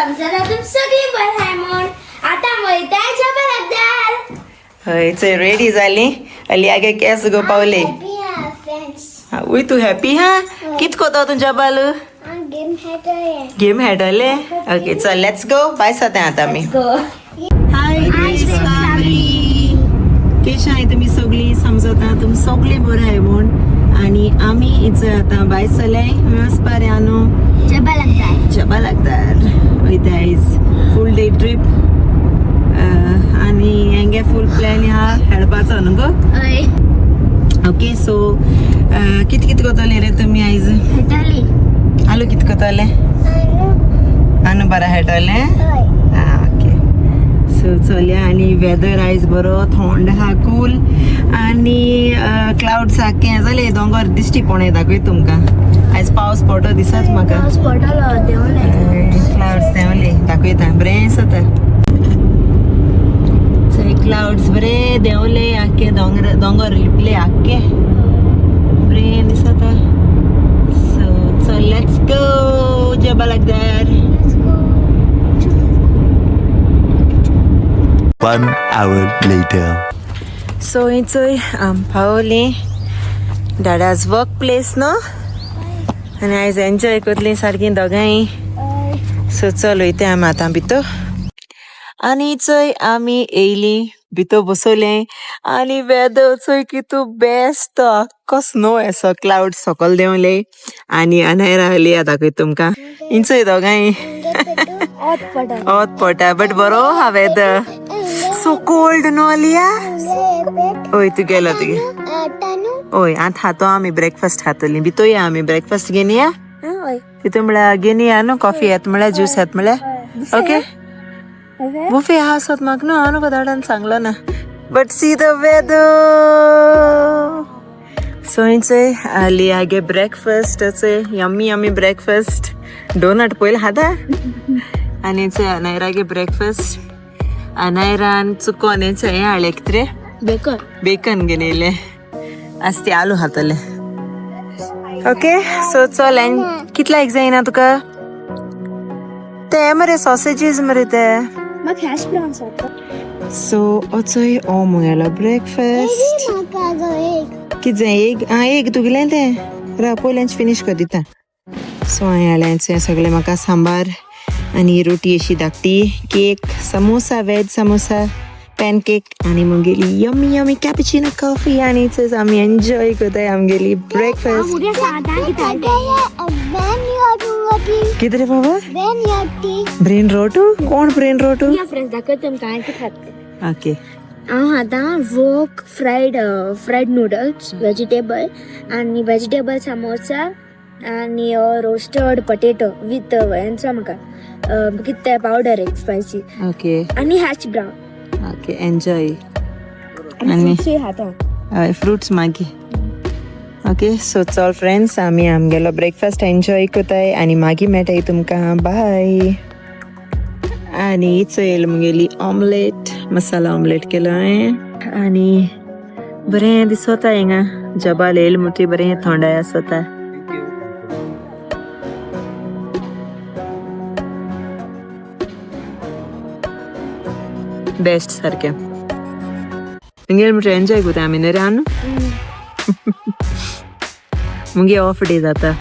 समजा तुम सगळी बरं आहे म्हणून आता वैताय जबा लागदार हय चल रेडी जाली अली आगे केस गो पावले उय तू हॅपी हा कित कोतो तुझ्या बालू गेम खेळटले ओके चल लेट्स गो बाय सत्या आता मी हाय फॅमिली कशी आहे तुम्ही सगळी समजता तुम सगळी बरं आहे म्हूण आणि आम्ही इथं आता बाय चले मस्पर्यानो जबा लागदार विथ आयज फुल डे ट्रिप आणि हेंगे फुल प्लॅन ह्या खेळपाचो न्हू गो ओके सो कित कित कोतले रे तुमी आयज आलू कित कोतले आनू बरा खेळटले ओके सो चलया आणि वेदर आयज बरो थंड हा कूल आणि क्लाउड्स सारखे जाले दोंगर दिश्टी पडले दाखय तुमकां आयज पावस पडटो दिसत म्हाका क्लाउड्स देंवले दाखयता बरें आसा क्लाउड्स बरे देंवले आख्खे दोंगर लिपले आख्खे बरें दिसता सो लेट्स गो जबा लागदार 1 hour later. सो चोय पावली डॅडाज वर्क प्लेस न्हू आनी आयज एन्जॉय करतली सारकी दोगांय सो चल वयते आमी आतां भितर आनी चोय आमी येयली भितर बसवले आनी वेदर चोय कितू बेस्ट आख्खो स्नो असो क्लाउड सकल देंवले आनी अनाय रावली दाखय तुमकां इंचोय दोगांय ओत पडटा बट बरो हा वेदर सो कोल्ड न्हू लिया ओय तू गेलो तुगे ओय आतां खातो आमी ब्रेकफास्ट खातली भितर या आमी ब्रेकफास्ट घेवन या तितून म्हळ्यार घेवन या न्हू कॉफी येत म्हळ्यार ज्यूस येत म्हळ्यार ओके बुफे हा आसत म्हाका न्हू हांव न्हू दाडान सांगलो ना but see the weather so चोय आली आगे breakfast yummy yummy breakfast donut पयलीं खाता आनी चोय अनायरागे ब्रेकफास्ट अनायरान चुकोन हें हाडलें कितें रे बेकन घेवन येयलें आज ते आलू खातले ओके सो चल कितला एक जायना तुका ते मरे सॉसेजीस मरे ते सो चोय ओ मुगेलो ब्रेकफास्ट कितें जाय एक तुगेलें तें राव पयलेंच फिनीश कर दिता सो हांवें हाडलें सगळें म्हाका सांबार आनी रोटी अशी धाकटी cake samosa veg samosa pancake आनी मुगेली यम्मी यम्मी कॅपुचिनो कॉफी आनी चोय आमी एन्जॉय करताय आमगेली ब्रेकफास्ट कितें रे बाबा ब्रेन रोटू कोण ब्रेन रोटू ओके हांव आतां वोक फ्रायड नूडल्स वेजिटेबल आनी वेजिटेबल समोसा आनी रोस्टेड पोटेटो विथ हेंचो म्हाका कितें पावडर एक स्पायसी ओके आनी हॅश ब्रावन ओके एन्जॉय आनी खाता हय फ्रुट्स मागी ओके सो चल फ्रेंड्स आमी आमगेलो ब्रेकफास्ट एन्जॉय करताय आनी मागीर मेळटाय तुमकां बाय आनी चोयल मुगेली ऑमलेट मसाला ऑमलेट केलो हांवें आनी बरें दिसता हिंगा जबाल येयले म्हणटी बरें थंडाय आसता बेस्ट सारकें मुगेल म्हणटा एन्जॉय करता आमी न्ही रे न्हू मुगे ऑफ डे जाता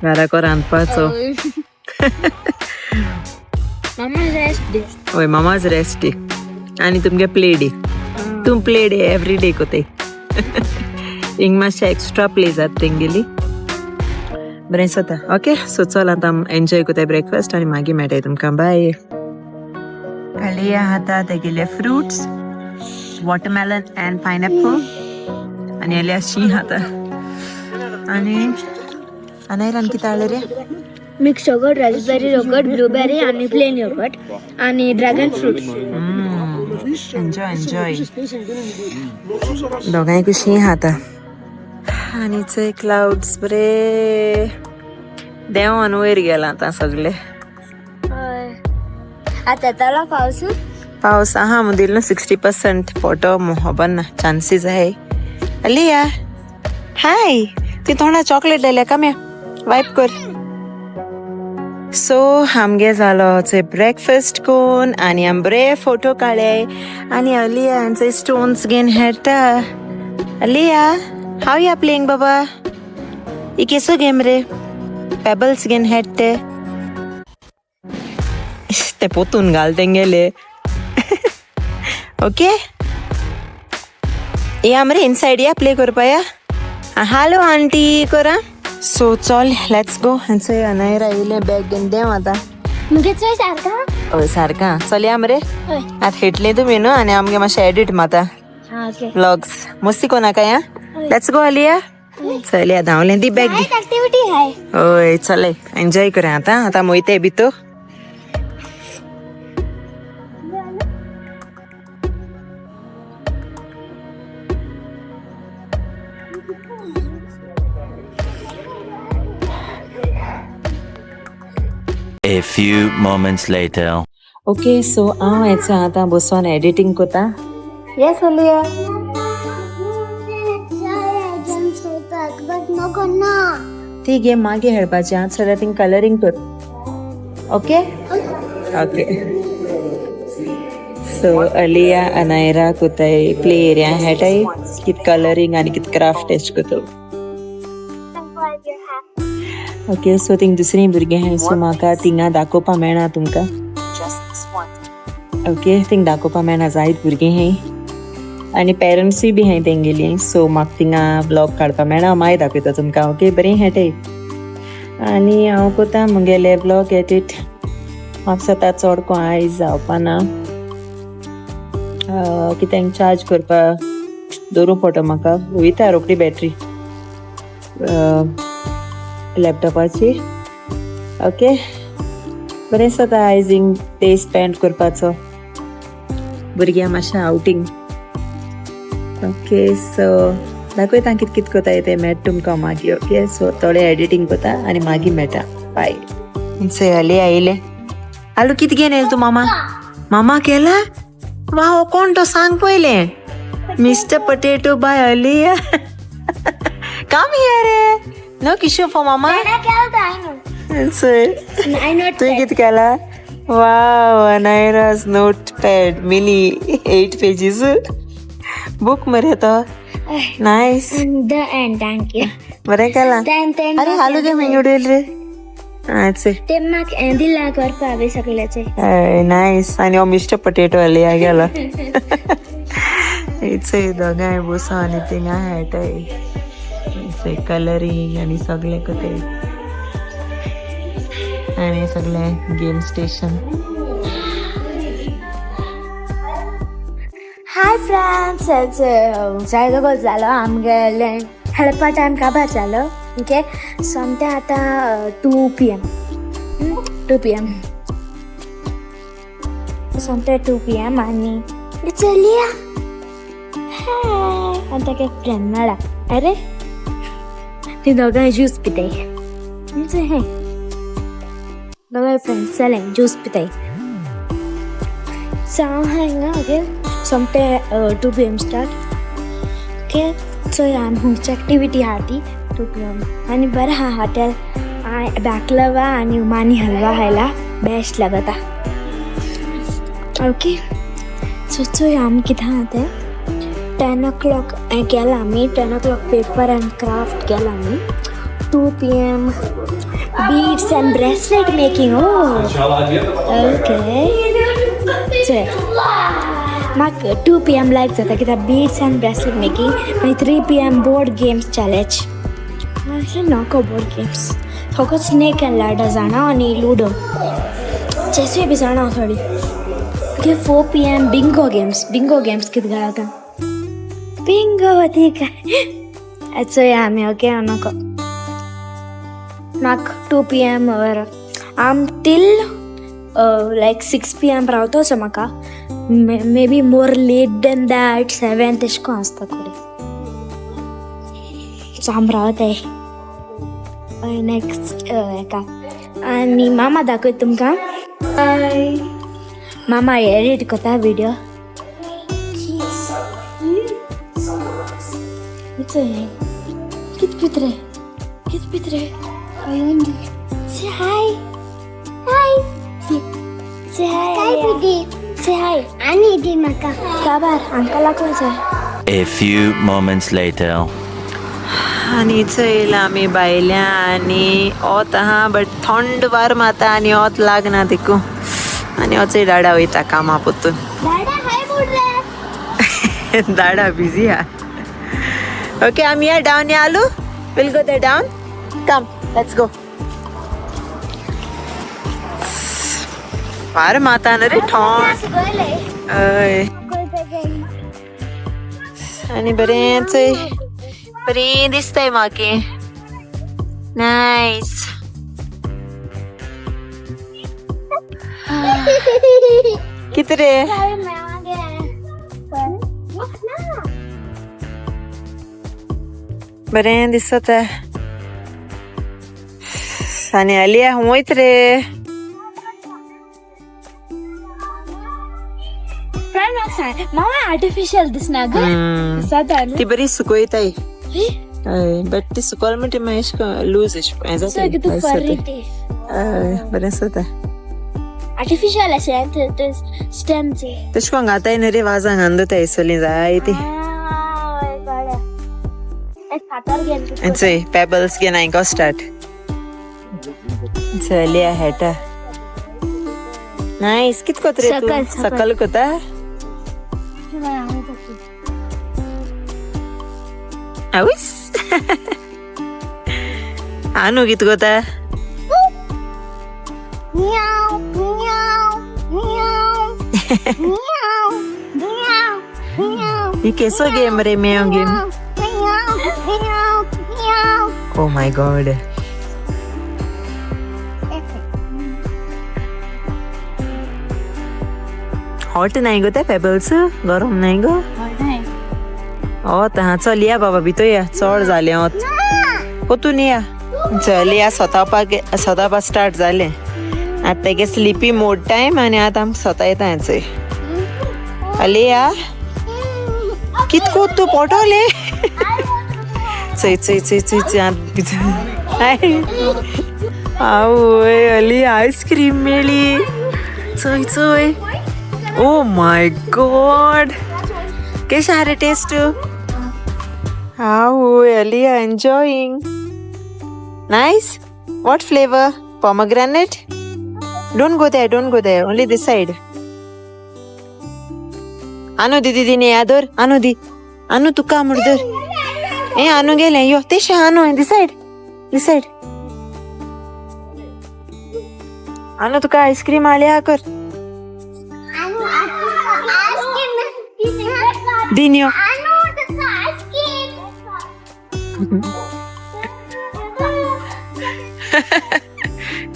घराको रांदपाचो हय मामाज रेस्ट डे आनी तुमगे प्ले डे तुम प्ले डे एवरी डे कोताय हिंग मातशें एक्स्ट्रा प्ले जाता तेंगेली बरें जाता ओके सो चल आतां एन्जॉय कोताय ब्रेकफास्ट आनी मागीर मेळटाय तुमकां बाय हालिया हाता तेगेले फ्रुट्स वॉटरमेलन एंड पायनॅपल आनी हालिया शीं खाता आनी अनायरान कितें हाडलें रे mix yogurt raspberry yogurt blueberry आनी प्लेन योगर्ट आनी ड्रॅगन फ्रूट एन्जॉय एन्जॉय दोगांय कशीं खाता आनी चोय क्लाउड्स बरे देंवोन वयर गेलां आतां सगळे आतां येतालो पावस आहा मुदिल न्हू 60% फोटो खबर ना चान्सीस आहाय अलिया हाय ती थोडा चॉकलेट दिल्या का म्या वाईप कर सो आमगे जालो थंय ब्रेकफास्ट कोन आनी आम बरे फोटो काडले आनी अलिया थंय स्टोन्स घेवन खेळटा. अलिया हाव या प्लेइंग बाबा ही केसो गेम रे पेबल्स घेवन खेळटे ते पोतून घाल तेंगेले ओके या मरे इनसाइड या प्ले करपा या हालो आंटी करा. सो चल लेट्स गो हांचे अनायरा येयले बॅग घेवन देव आतां मुगे चोय सारका हय सारका चल या मरे आतां खेळटली तुमी न्हू आनी आमगे मातशें एडिट माता हा ओके व्लॉग्स मस्ती कोनाका या लेट्स गो अलिया चल या धांवलें दी बॅग दी एक्टिविटी हाय हय चलय एन्जॉय करा आतां मोयते भितो. A few moments later. Okay so हांव हेचो आतां बसून एडिटींग कोता. येस अलिया ती गेम मागीर खेळपाची आतां सद्या थिंग कलरींग कर okay okay. So Aliya Anaira कोताय प्ले एरिया खेळटाय कित कलरींग आनी कित क्राफ्ट टेस्ट कोतो. ओके सो थिंग दुसरी भुरगीं आहाय सो म्हाका थिंगा दाखोवपा मेळना तुमकां ओके थिंग दाखोवपा मेळना जायत भुरगीं हाय आनी पेरंट्सूय बी हाय तेंगेली सो म्हाका थिंगा ब्लॉग काडपा मेळना मागीर दाखयता तुमकां ओके बरें खेळटाय. आनी हांव कोता मुगेले ब्लॉग एडिट म्हाका स्वता चड को आयज जावपा ना कित्याक चार्ज करपा दवरूं पडटा म्हाका वयता रोखडी बॅटरी लॅपटॉपाची ओके बरें जाता आयज हिंग डे स्पेंड करपाचो भुरग्यां मातशें आउटींग ओके सो दाखयता कित कित कोताय ते मेळटा तुमकां मागीर ओके सो थोडें एडिटींग कोता आनी मागीर मेळटा बाय. चले आयले आलू कित घेवन येयला तूं मामा केला वाव कोण तो सांग पयलें Mister Potato by Aliya come here रे नो किशो फॉर मामा तुवें कित केला wow Anaira's notepad mini 8 pages book मरे तो nice the end thank you बरें केला. अरे हालू गे मेंग उडेल रे ते म्हाका दिला करपा बी सगळ्याचे नायस आनी हो मिस्टर पोटेटो अलिया गेला इट्स दोगांय बसो आनी थिंगा खेळटाय कलरींग आनी सगळें कोते आनी सगळें गेम स्टेशन. हाय फ्रेंड्स जायतो जालो आमगेले खेळपा टायम काबार जालो ओके सोमते आतां 2 PM सोमते 2 PM आनी इट्स अलिया हाय आनी ताका एक फ्रेंड मेळ्ळा अरे ती दोगांय ज्यूस पिताय हे दोगांय फ्रेंड्स जाले ज्यूस पिताय सो हांव हांगा ओके सोमते 2 PM स्टार्ट ओके सो आमची एक्टिविटी आहा ती 2 PM आनी बरें आहा हॉटेल बॅकलवा आनी उमानी हलवा खायला बेस्ट लागता ओके सो चोय आमी कितें आहा तें 10 o'clock केला आमी 10 o'clock पेपर एंड क्राफ्ट केला आमी 2 PM beads end bracelet making okay चल म्हाका 2 PM लायक जाता कित्याक बीड्स एंड ब्रेसलेट मेकिंग मागीर 3 PM बोर्ड गेम्स चॅलेंज नाको बोर्ड गेम्स फकत स्नेक एंड लॅडर जाणा आनी लुडो चॅसूय बी जाणा थोडी ओके 4 PM बिंगो गेम्स कितें घालता बिंगो ठीक आहे चोय आमी ओके नाको म्हाका 2 PM आम टील लायक 6 PM रावतोसो म्हाका maybe more late than that 7 तेश को आसता थोडी सो आम रावताय नेक्स्ट हेका आनी मामा दाखय तुमकां मामा एडिट कोता व्हिडिओ कित पित्रे say hi Say hi. Say hi. Ani di maka. Kabar, uncle कोण say? A few moments later. आणि चैला आम्ही बायल्या आणि ओत हा बट थंड वार माता आणि ओत लागना देखू आणि ओचे डाडा वयता कामा पोतून दादा हाय बोल रे. दाडा बिझी हा ओके आम्ही या डाऊन या आलो will go the down come let's go वार माता न रे थंड अय आणि बरेच बरी दिसतंय माके नाईस किती रे बरें दिसत आहे आणि आलिया वयत रे मामा आर्टिफिशियल दिसना ग साधा ती बरी सुकयताय बट ती सुकल म्हणते महेश लूज बरें आसता आर्टिफिशियल असे ते स्टेमचे तशें करून घाताय न्ही रे वाजांक अंदताय सली जाय ती चय पेबल्स घेन हांगा स्टार्ट चलिया हेटा नाईस कित कोत रे तू सकल कोता आवस आनु कित कोता ये कैसो game ray Mayo game oh my God hot नाही गो त्या पेबल्स गरम नाही गो ओत हा चल या बाबा भितो या चड जाले ओत पोतून या चल या स्वतापा स्टार्ट जाले आता तेगे स्लिपी मोड टाइम आणि आता आमकां स्वता येता हेचंय आले या कितको तू पोटोले चय चय चय चय चय आवय अली आईस्क्रीम मेली चय चय ओ माय गॉड कैसा है taste how Alia enjoying nice what flavour pomegranate don't go there only this side anu didi ne ador anu di anu tu ka murder anu gele yo tesha anu this side anu tu ka ice cream alya kar Dinyo.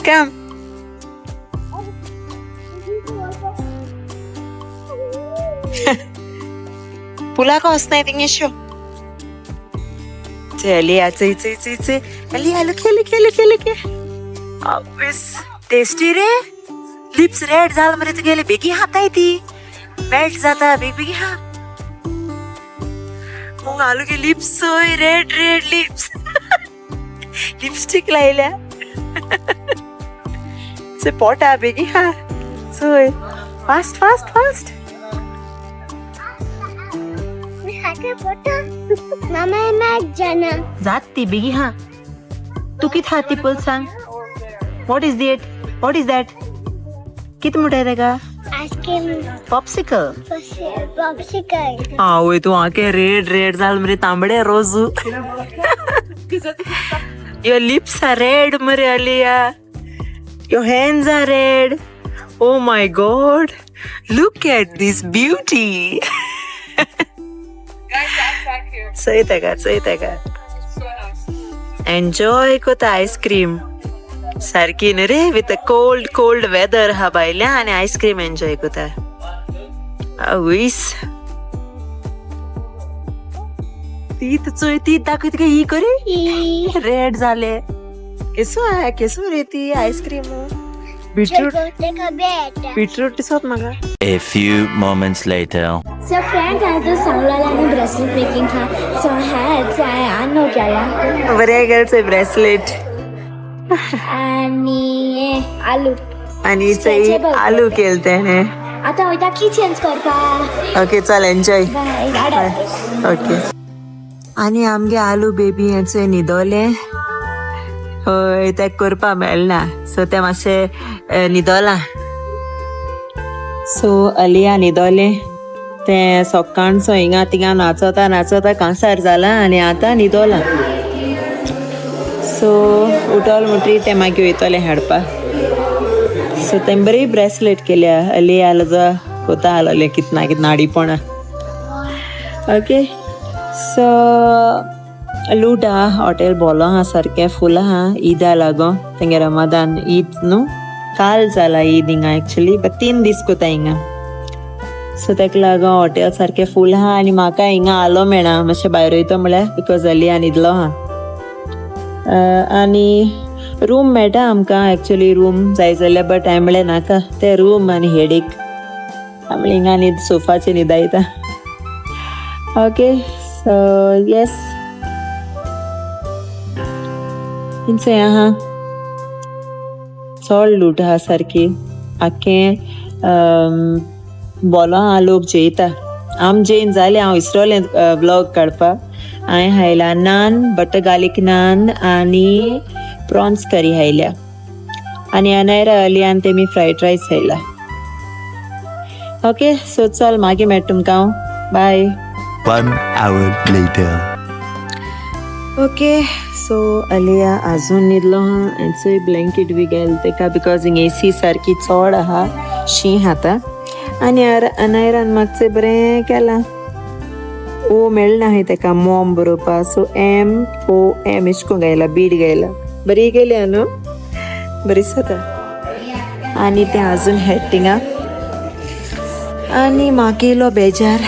Come. Pula ka osna itinge show. चलिए चलिए अलिया look. Obvious. Tasty रे. Lips red झाल मरे तू गेले बेगी हाताय ती. Melt जाता बेगी हा. मग आलू के lips सोय रेड लिप्स लिपस्टिक लायल्या से पोटा बेगी हा सोय फास्ट मामा मैं जाना जात ती बेगी हा तू कित हाती पल सांग व्हाट इज दैट कित मोठा आहे का आइसक्रीम पॉप्सिकल पॉप्सिकल आवय तू आके रेड झाल मरे तांबडे रोजू your lips are red मरे अलिया your hands are red oh my god look at this beauty सही तका enjoy कोता आईस्क्रीम सारखी न रे विथ कोल्ड वेदर हा बायल्या आणि आईस्क्रीम एन्जॉय कोता आवईस ती दाखवते का ही करे रेड झाले केसो रे ती आईस्क्रीम बीटरूट दिसत मगा A few moments later. So friend आज तो सांगलाने ब्रेसलेट मेकिंग था सो है आणो केला बरे गर्लचे ब्रेसलेट आणि आलू आणि चई आलू केल तेणे आता वयता की चेंज करपा ओके चल एन्जॉय बाय ओके आणि आमगे आलू बेबी हेचो न्हिदोले हय ते करपा मेळना सो ते मातशे न्हिदोला सो अलिया न्हिदोले ते सकाळचो हिंगा तिंगा नाचोता कांसार जाला आनी आतां न्हिदोला सो उठोल म्हणटरी ते मागीर वयतले हाडपा सो तें बरी ब्रेसलेट केल्या अलिया जो कोता आलोले कितना नाडीपणा ओके सो लूट आहा हॉटेल बोलो आहा सारकें फूल आहा ईदा लागोन तेंगे रमादान ईद न्हू काल जाला ईद हिंगा एक्चुली बट 3 दीस कोता हिंगा सो तेका लागोन हॉटेल सारकें फूल आहा आनी म्हाका हिंगा आलो मेळना मातशें भायर वयता म्हळ्यार बिकॉज अलिया न्हिदलो आहा आनी रूम मेळटा आमकां एक्चुली रूम जाय जाल्यार बट हांवें म्हळें नाका ते रूम आनी हेडेक हांवें हिंगा न्हीद सोफाचेर न्हिदायता ओके सो येस हिंचय आहा चड लूट आहा सारकी आख्खें बोलो आहा लोक जेयता आम जेन जालें हांव विसरोलें व्लॉग काडपाक हांवें हायला नान बटर गार्लीक नान आनी प्रॉन्स करी हायल्या आनी अनायरा अलियान तेमी फ्रायड रायस हायला ओके सो चल मागीर मेळटा तुमकां हांव bye 1 hour later. Okay so Aliya आजून न्हिदलो आहा चोय ब्लँकेट बी गेल तेका बिकॉज हिंग एसी सारकी चड आहा शीं आतां आनी अनायरान मातशें बरें केलां ओ मेळना हाय तेका मॉम बरोवपा सो MOM एश को गायला बीड गायला बरी गेल्या न्हू बरी जाता आनी तें आजून हेड थिंगा आनी म्हाका येयलो बेजार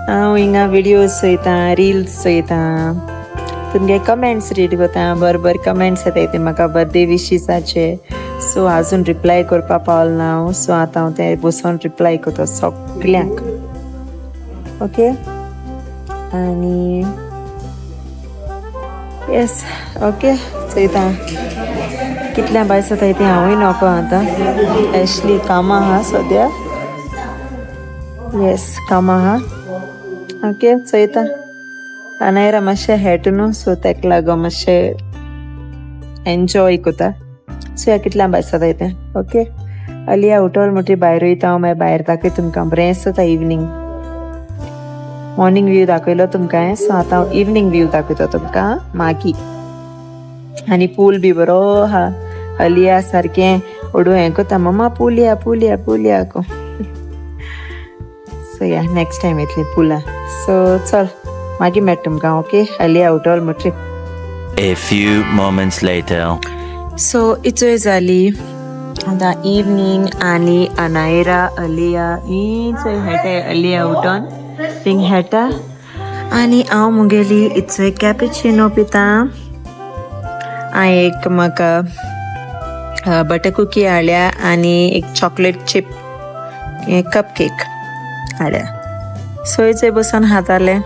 हांव हिंगा विडियोज चोयतां रिल्स चोयतां तुमगे कमेंट्स रीड कोता बरोबर कमेंट्स येताय ते म्हाका बर्थडे विशीसाचे सो आजून रिप्लाय करपा पावल ना हांव सो आतां हांव ते बसून रिप्लाय करता सगल्यांक ओके आनी येस ओके चोयतां कितल्या बायस जाताय ती हांवूय नोको आतां एशली कामां आहा सद्या येस कामां आहा ओके चोयतां अनायरा मातशें हेट न्हू सो तेका लागोन मातशें एन्जॉय कोता सो ह्या कितल्या भायर जाताय तें ओके अलिया उठोल म्हणटी भायर वयता हांव मागीर भायर दाखय तुमकां बरें जाता इवनींग मॉर्निंग व्यू दाखयलो तुमकां हांवें सो आतां हांव इवनींग व्यू दाखयता तुमकां मागीर आनी पूल बी बरो आहा अलिया सारकें ओडू हें कोता मम्मा पूल या को सो या नेक्स्ट टायम येतली पुला सो चल मागीर मेळटा तुमकां ओके अलिया उठोल म्हणटी A few moments later. So इचोय जाली आतां इवनींग आनी अनायरा अलिया इचोय हेटे अलिया उठोन थिंग हेटा आनी हांव मुगेली इचोय कॅपेचिनो पितां हांवें एक म्हाका बटर कुकी हाडल्या आनी एक चॉकलेट चिप कप केक हाडल्या सो इचोय बसून हाताले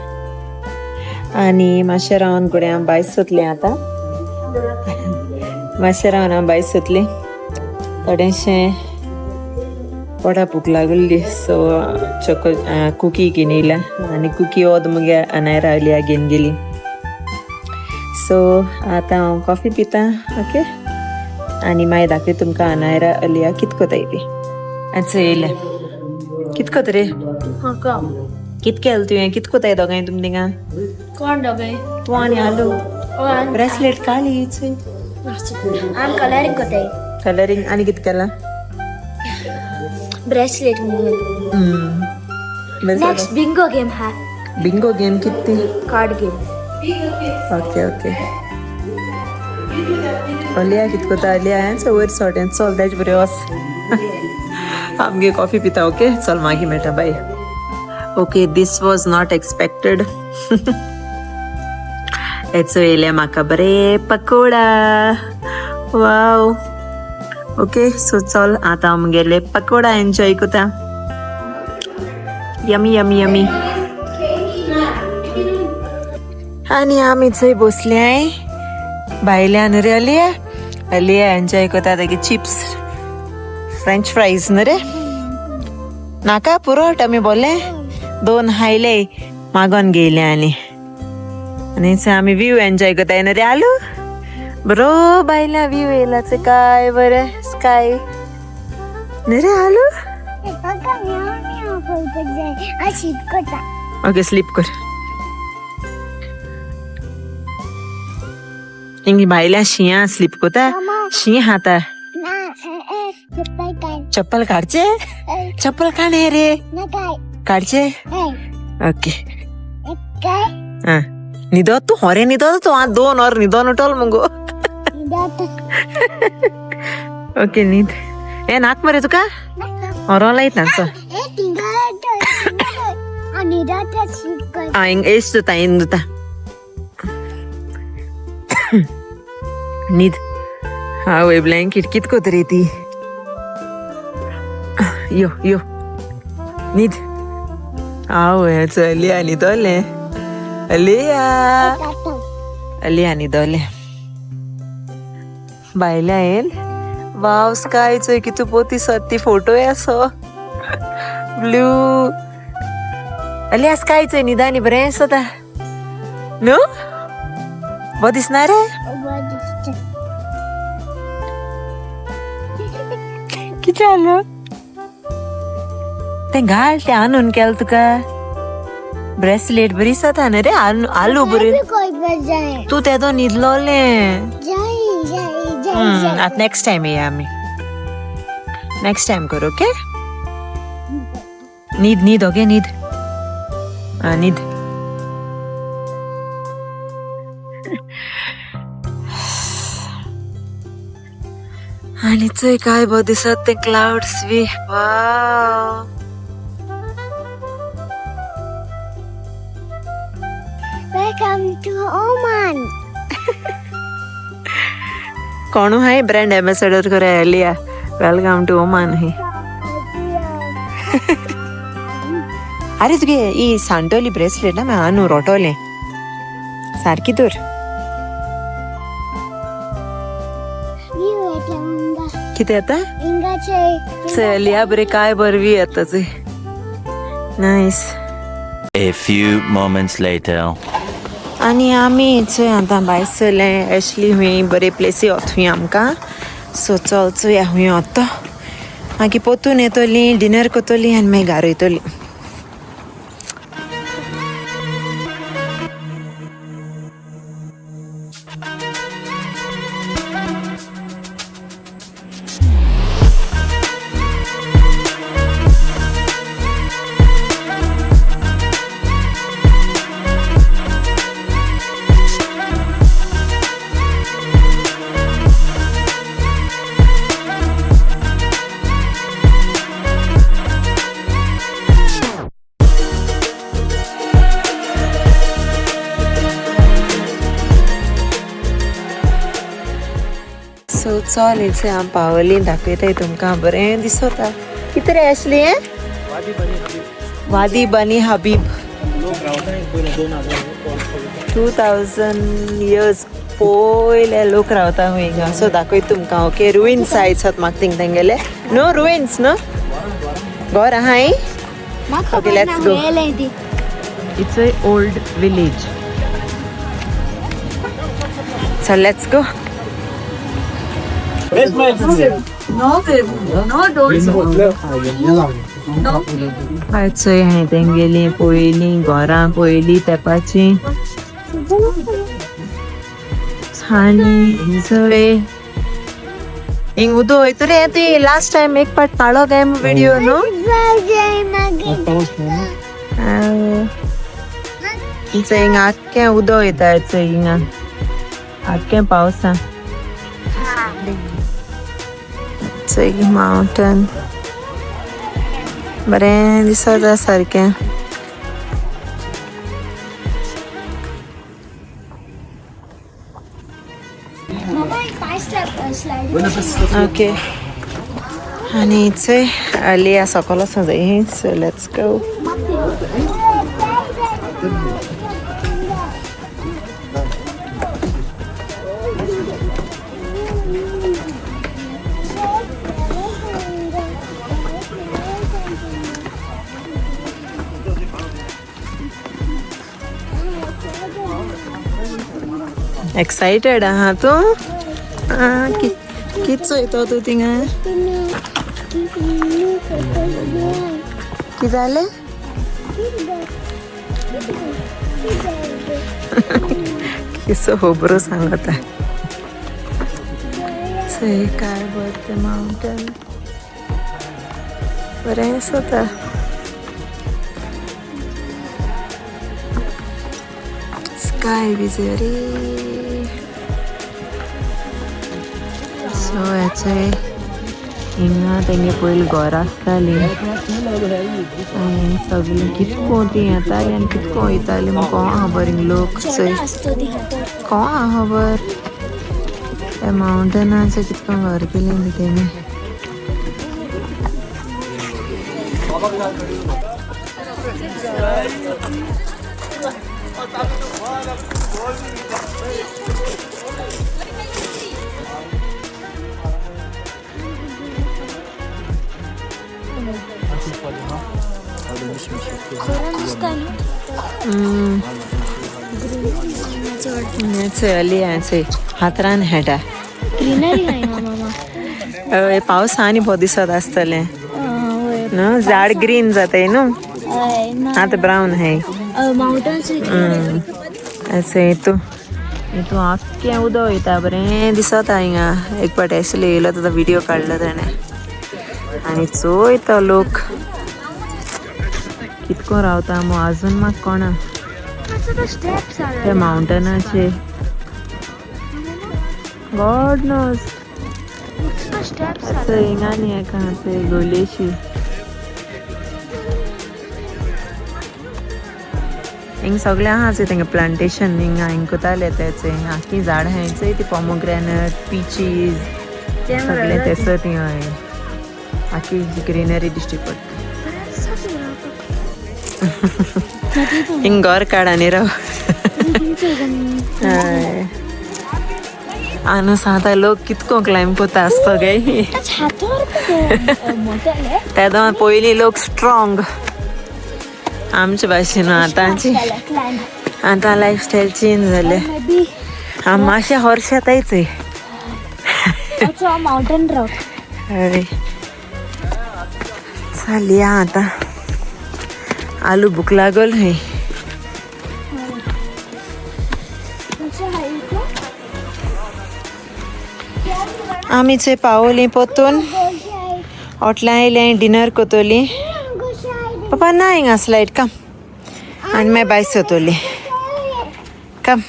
आनी मातशें रावन घोडे हांव भायर सोदलें आतां मातशें रावन हांव भायर सोदलें थोडेंशें पोटा भूक लागली सो कुकी घेवन येयल्या आनी कुकी ओद मुगे अनायरा अलिया घेवन गेली सो आतां हांव कॉफी पितां ओके आनी मागीर दाखय तुमकां अनायरा अलिया कित कोताय ती आतां येयलें कित कोत रे कित केलें तुवें कित कोताय दोगांय तुम थिंगा कोण दोगांय तूं आनी आलू ब्रेसलेट काळी चोय आम कलरिंग कोताय कलरिंग आनी कित केलां ब्रेसलेट नेक्स्ट बिंगो गेम हा बिंगो गेम कित ती कार्ड गेम ओके ओके अलिया कित कोता अलिया हांवें वयर सोटें चल तेज बरें वच आमगे कॉफी पिता ओके चल मागीर मेळटा bye okay this was not expected हेचो येयले म्हाका बरे पकोडा वाव ओके सो चल आतां आमगेले पकोडा एन्जॉय कोता यमी यमी यमी आनी आमी थंय बसल्याय भायल्यान रे अलिया एन्जॉय कोता तेगे चिप्स फ्रेंच फ्राईज ना रे नाका पुरवट आम्ही बोलले 2 हायले मागून गेले आणि आम्ही व्ह्यू एन्जॉय करता येणार रे आलो बरो बायला व्ह्यू येलाच काय बरं स्काय रे आलो ओके स्लीप कर इंगी बायला शिया स्लीप कोता शी हाता चप्पल काढचे चप्पल काढे रे काढचे ओके हा निदो तू हरे निदो तू आ 2 और निदो नटल मंगो ओके नीद ए नाक मरे तुका और लाईत ना एस तुता इंदुता नीद हा वे ब्लँकेट कितको तरी ती यो यो नीद हाव चलिया न्हिदोले अलिया अलिया न्हिदोले बायला येल वाव स्कायचो कितू पोती सत्ती फोटो असो ब्लू अलिया स्कायचो निदानी बरें सोदा नो बो दिसना रे किती आलं ते घाल ते आणून केल तुका ब्रेसलेट बरी जाता ना रे आलू बरी तू ते तो न्हिदलोले आता नेक्स्ट टाइम येया आम्ही नेक्स्ट टाइम करू ओके नीद नीद ओके नीद नीद आणि चोय काय बो दिसत ते क्लाउड्स बी वाव वेलकम टू ओमान कोण है ब्रांड एम्बेसडर करे लिया वेलकम टू ओमान है अरे तुगे ई सांटोली ब्रेसलेट ना मैं आनू रोटोले सारकी तर किती आता लिया बरे काय बरवी आता ते nice A few moments later. आणि आम्ही चोय आता भायर सरले ऍशली हुंय बरे प्लेसी वोत आमकां सो चल चोया हुंय वता मागीर पोतून येतोली डिनर करतोली आनी मागीर घरा येतोली सो चल इथे हांव पावली दाखयताय तुमकां बरें दिसता कितें रे ऍशली वादी बनी हबीब 2000 years पयले लोक रावता हिंगा सो दाखयता तुमकां ओके रुइन्स आसात म्हाका थिंग तेंगेले नो रुइन्स नो घर आहाय okay let's go it's a old village so let's go हांवें तेंगेली पयलीं घरां पयलीं तेंपाची आनी चोय हिंग उदो वयता रे ती लास्ट टायम एक पाट काळो काय व्हिडिओ न्हू हिंग आख्खें उदो वयता हिंगा आख्खें पावसा माउंटन बरें दिसता सारकें ओके आनी चोय लिया सकल आसा जाय सो लेट्स गो एक्सायटेड आहा तू कित चोयतो तू थिंगा कि जालें किसो होबरो सांगता सही काय बर्थ माउंटन बरें आसता स्काय विजरी सो हेचे हिंगा तेंगे पयलीं घोर आसतालीं सगळीं कितको तीं येतालीं आनी कितको वयतालीं म्हाका कोण खबर हिंग लोक चोय कोण खबर त्या माउंटनाचें कितको घर केलें न्ही तेमी चली हातरान हेटा ग्रीनरी मामा पावस आनी भोव दिसत आसतलें न्हू झाड ग्रीन जाताय न्हू आतां ब्रावन हाय माउंटन्स असं हितू आख्खें उदक वयता बरें दिसता हिंगा एक पाट एसले येयलो तो व्हिडिओ काडलो ताणें आनी चोयता लोक कितको रावता मो आजून म्हाका कोणा त्या माउंटनाचे गॉड नोज असं हिंगा न्ही एका ते गोलेशी हिंग सगळे आहाच तेंगे प्लांटेशन हिंगा हिंग कोताले तेचे आख्खी झाड हांयचंय ती पॉमोग्रेनेट पीचीज सगळे तेसो ती हय आख्खी ग्रीनरी दिश्टी पडटा हिंग घर काडानी राव हय आनु सांगता लोक कितको क्लायम कोता आसता गे तेदो पयलीं लोक स्ट्रॉंग आमचे भाशेन आतांची आतां लायफस्टायल चेंज जाले आम मातशे हॉर्शातायच माउंटन रॉक हय चालया आतां आलू भूक लागल हय आमी चोय पावोलीं पोतून होटलां आयलें डिनर कोतोली पापा ना हिंगा स्लायड कम आनी मागीर बाय सोतोली कम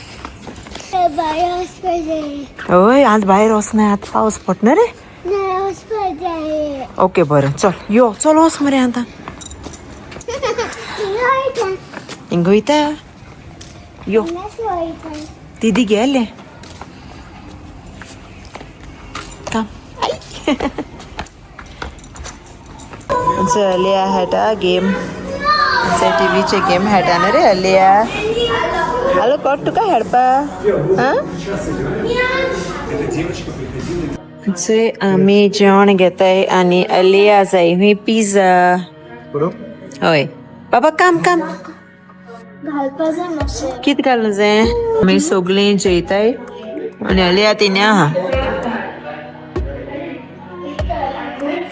हय आज भायर वचना आतां पावस पडना रे ओके बरें चल यो चल वच मरे आतां हिंग वयता यो दीदी गेले कम अलिया हेटा गेम टीव्हीचे गेम हेटाना रे अलिया हॅलो कोट तुका हेडपा आमी जेवण घेताय आनी अलिया जाय हुंय पिझ्झा हय बाबा काम काम कित घालूं जाय आमी सगळीं जेयताय आनी अलिया तिने आहा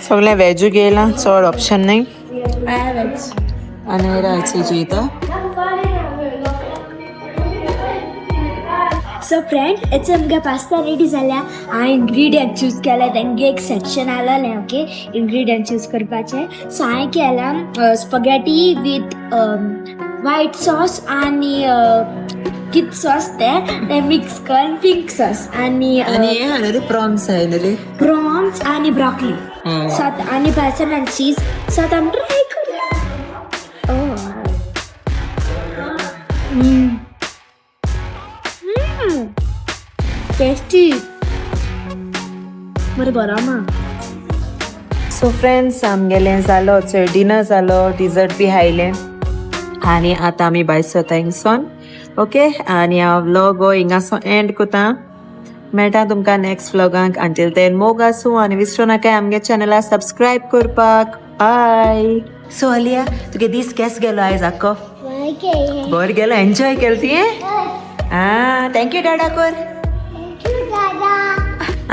सगळें वेजू गेलां चड ऑप्शन नाय आनी रायची जेयता सो फ्रेंड हेचे आमगे पास्ता रेडी जाल्या हांवें इंग्रिडियंट चूज केले तेंगे एक सेक्शन आसलें ओके इंग्रिडियंट चूज करपाचें सो हांवें केलां स्पगेटी विथ व्हायट सॉस आनी कित सॉस ते मिक्स करून पिंक सॉस आनी रे प्रॉन्स आय रे प्रॉन्स आनी ब्रॉकली सात आनी पार्सन आनी चीज सात आमी ट्राय करूया टेस्टी बरें बरो मा सो फ्रेंड्स आमगेलें जालो चड डिनर जालो डिजर्ट बी हायलें आनी आतां आमी भायर सरता हिंगसोन ओके आनी हांव व्लॉग हो हिंगासो एंड कोता मेळटा तुमकां नेक्स्ट व्लॉगांक अंटील देन मोग आसूं आनी विसरूं नाका आमगे चॅनला सबस्क्रायब करपाक बाय सो अलिया तुगे दीस केस गेलो आयज आख्खो बरें बरें गेलो एन्जॉय केलो तुवें थँक्यू डाडा कोर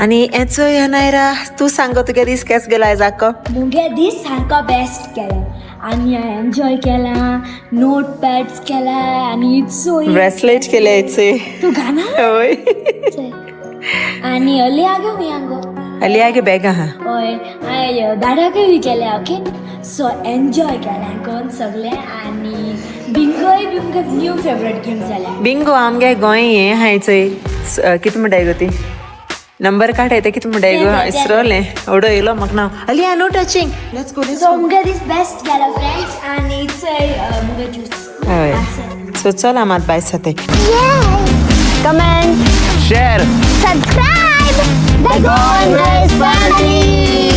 आणि हेचो ह्या नायरा तू सांगो तुगे दीस केस गेला जाको मुगे दीस सारको बेस्ट केला आनी हांवें एन्जॉय केला नोट पॅड्स केला आनी इट्सो ब्रेसलेट केले हेचे तू गाना होय आनी अली आगे मी आंगो अली आगे बेगा हा हय हांवें दाडाकय बी केले ओके सो एन्जॉय केलें कोण सगलें आनी बिंगोय बी मुगे न्यू फेवरेट गेम जाल्या बिंगो आमगे गोंय हे हाय चोय कितें म्हणटाय गो ती नंबर काढाय ते कितें म्हणटाय गो इसरोलें एवढो येयलो म्हाका नांव Ali I know touching let's go so मुगे दीस बेस्ट गेला फ्रेंड्स आनी चोय मुगे ज्यूस हय सो चल आम आतां भायर साते comment Share. subscribe the Golden Family